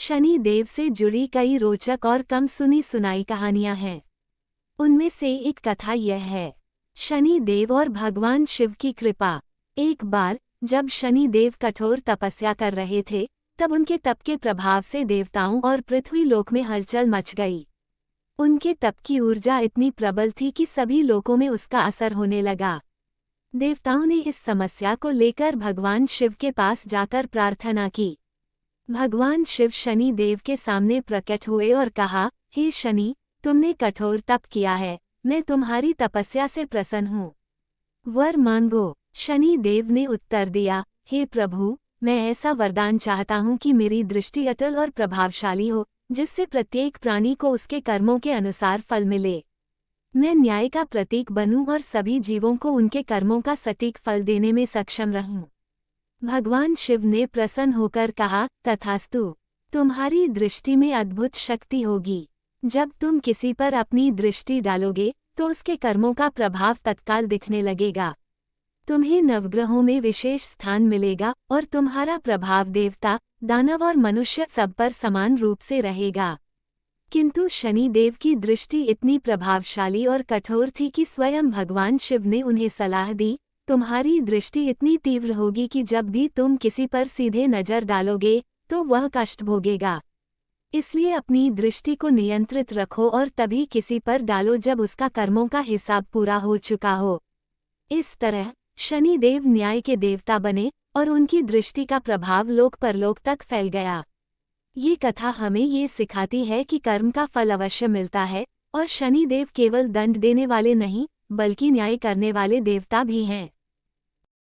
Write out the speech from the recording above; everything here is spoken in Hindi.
शनि देव से जुड़ी कई रोचक और कम सुनी सुनाई कहानियां हैं। उनमें से एक कथा यह है, शनि देव और भगवान शिव की कृपा। एक बार जब शनि देव कठोर तपस्या कर रहे थे, तब उनके तप के प्रभाव से देवताओं और पृथ्वी लोक में हलचल मच गई। उनके तप की ऊर्जा इतनी प्रबल थी कि सभी लोकों में उसका असर होने लगा। देवताओं ने इस समस्या को लेकर भगवान शिव के पास जाकर प्रार्थना की। भगवान शिव शनि देव के सामने प्रकट हुए और कहा, हे शनि, तुमने कठोर तप किया है, मैं तुम्हारी तपस्या से प्रसन्न हूँ। वर मांगो। शनि देव ने उत्तर दिया, हे प्रभु, मैं ऐसा वरदान चाहता हूँ कि मेरी दृष्टि अटल और प्रभावशाली हो, जिससे प्रत्येक प्राणी को उसके कर्मों के अनुसार फल मिले। मैं न्याय का प्रतीक बनूं और सभी जीवों को उनके कर्मों का सटीक फल देने में सक्षम रहूं। भगवान शिव ने प्रसन्न होकर कहा, तथास्तु, तुम्हारी दृष्टि में अद्भुत शक्ति होगी। जब तुम किसी पर अपनी दृष्टि डालोगे तो उसके कर्मों का प्रभाव तत्काल दिखने लगेगा। तुम्हें नवग्रहों में विशेष स्थान मिलेगा और तुम्हारा प्रभाव देवता, दानव और मनुष्य सब पर समान रूप से रहेगा। किंतु शनि देव की दृष्टि इतनी प्रभावशाली और कठोर थी कि स्वयं भगवान शिव ने उन्हें सलाह दी, तुम्हारी दृष्टि इतनी तीव्र होगी कि जब भी तुम किसी पर सीधे नजर डालोगे तो वह कष्ट भोगेगा। इसलिए अपनी दृष्टि को नियंत्रित रखो और तभी किसी पर डालो जब उसका कर्मों का हिसाब पूरा हो चुका हो। इस तरह शनि देव न्याय के देवता बने और उनकी दृष्टि का प्रभाव लोक परलोक तक फैल गया। ये कथा हमें ये सिखाती है कि कर्म का फल अवश्य मिलता है और शनि देव केवल दंड देने वाले नहीं, बल्कि न्याय करने वाले देवता भी हैं।